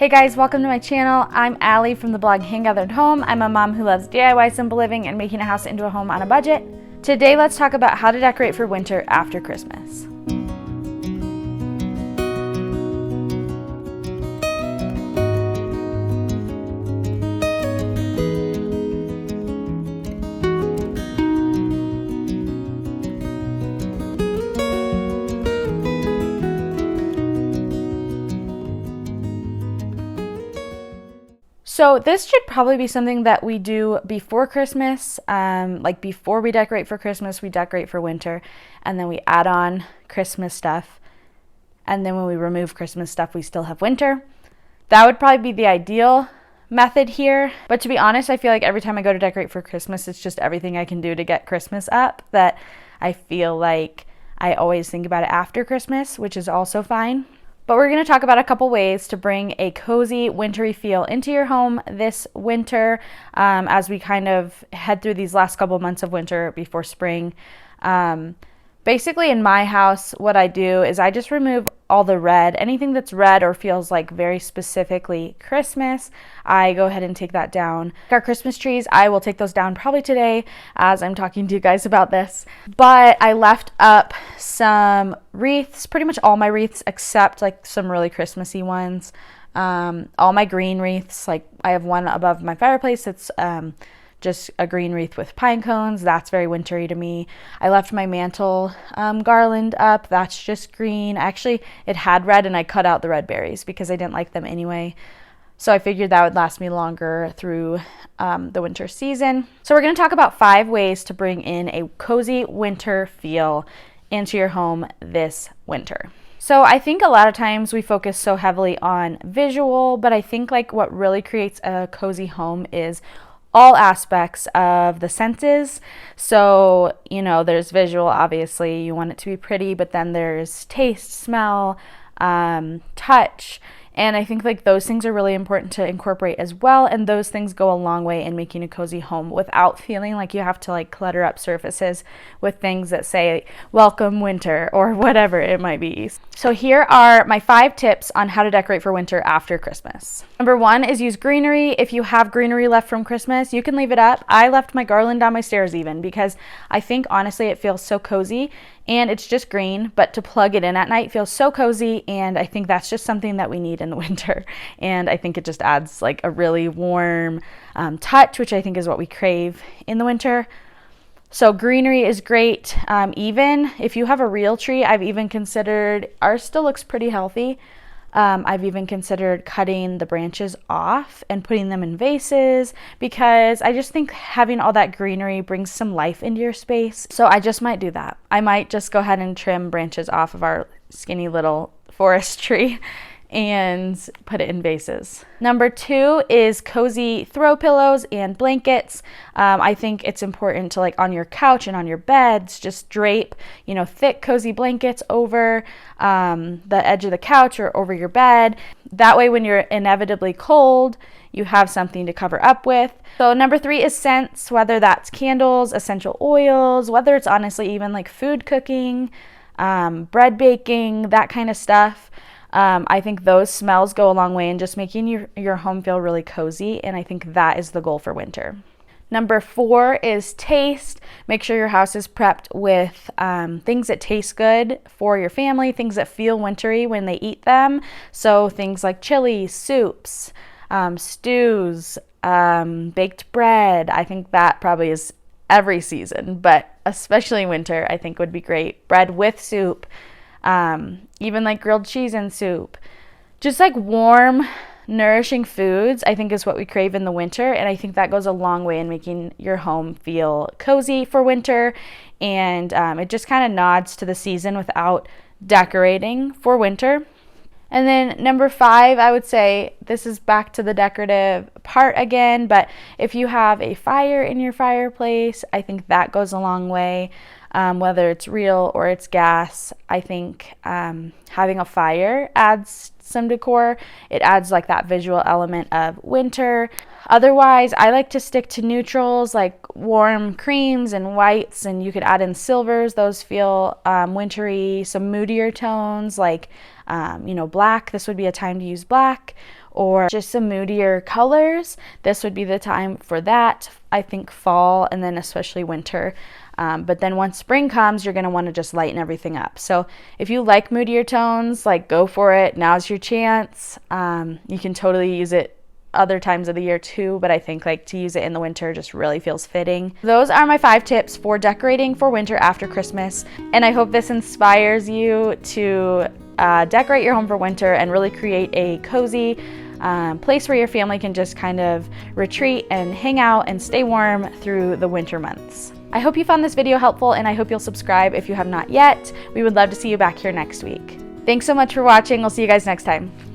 Hey guys, welcome to my channel. I'm Allie from the blog Hand-Gathered Home. I'm a mom who loves DIY simple living and making a house into a home on a budget. Today, let's talk about how to decorate for winter after Christmas. So this should probably be something that we do before Christmas. Like before we decorate for Christmas, we decorate for winter, and then we add on Christmas stuff. And then when we remove Christmas stuff, we still have winter. That would probably be the ideal method here. But to be honest, I feel like every time I go to decorate for Christmas, it's just everything I can do to get Christmas up that I feel like I always think about it after Christmas, which is also fine. But we're going to talk about a couple ways to bring a cozy, wintry feel into your home this winter as we kind of head through these last couple months of winter before spring. Basically, in my house, what I do is I just remove all the red. Anything that's red or feels like very specifically Christmas, I go ahead and take that down. Our Christmas trees, I will take those down probably today as I'm talking to you guys about this. But I left up some wreaths, pretty much all my wreaths except like some really Christmassy ones. All my green wreaths, like I have one above my fireplace. It's just a green wreath with pine cones. That's very wintry to me. I left my mantle garland up. That's just green. Actually, it had red and I cut out the red berries because I didn't like them anyway. So I figured that would last me longer through the winter season. So we're going to talk about 5 ways to bring in a cozy winter feel into your home this winter. So I think a lot of times we focus so heavily on visual, but I think like what really creates a cozy home is all aspects of the senses. So, there's visual, obviously, you want it to be pretty, but then there's taste, smell, touch. And I think like those things are really important to incorporate as well. And those things go a long way in making a cozy home without feeling like you have to like clutter up surfaces with things that say welcome winter or whatever it might be. So here are my 5 tips on how to decorate for winter after Christmas. Number 1 is use greenery. If you have greenery left from Christmas, you can leave it up. I left my garland on my stairs even because I think honestly it feels so cozy. And it's just green, but to plug it in at night feels so cozy, and I think that's just something that we need in the winter. And I think it just adds like a really warm touch, which I think is what we crave in the winter. So greenery is great. Even if you have a real tree, I've even considered, ours still looks pretty healthy. I've even considered cutting the branches off and putting them in vases because I just think having all that greenery brings some life into your space. So I just might do that. I might just go ahead and trim branches off of our skinny little forest tree and put it in vases. Number 2 is cozy throw pillows and blankets. I think it's important to like on your couch and on your beds, just drape, thick cozy blankets over the edge of the couch or over your bed. That way when you're inevitably cold, you have something to cover up with. So number 3 is scents, whether that's candles, essential oils, whether it's honestly even like food cooking, bread baking, that kind of stuff. I think those smells go a long way in just making your home feel really cozy, and I think that is the goal for winter. Number 4 is taste. Make sure your house is prepped with things that taste good for your family, things that feel wintry when they eat them. So things like chili, soups, stews, baked bread. I think that probably is every season, but especially winter I think would be great. Bread with soup. Even like grilled cheese and soup. Just like warm, nourishing foods, I think is what we crave in the winter. And I think that goes a long way in making your home feel cozy for winter. And it just kind of nods to the season without decorating for winter. And then number 5, I would say this is back to the decorative part again. But if you have a fire in your fireplace, I think that goes a long way. Whether it's real or it's gas, I think having a fire adds some decor. It adds like that visual element of winter. Otherwise, I like to stick to neutrals like warm creams and whites, and you could add in silvers. Those feel wintry. Some moodier tones like black. This would be a time to use black. or just some moodier colors, this would be the time for that. I think fall and then especially winter. But then once spring comes, you're going to want to just lighten everything up. So if you like moodier tones, like go for it. Now's your chance. You can totally use it other times of the year too, but I think like to use it in the winter just really feels fitting. Those are my 5 tips for decorating for winter after Christmas, and I hope this inspires you to decorate your home for winter and really create a cozy place where your family can just kind of retreat and hang out and stay warm through the winter months. I hope you found this video helpful, and I hope you'll subscribe if you have not yet. We would love to see you back here next week. Thanks so much for watching. We'll see you guys next time.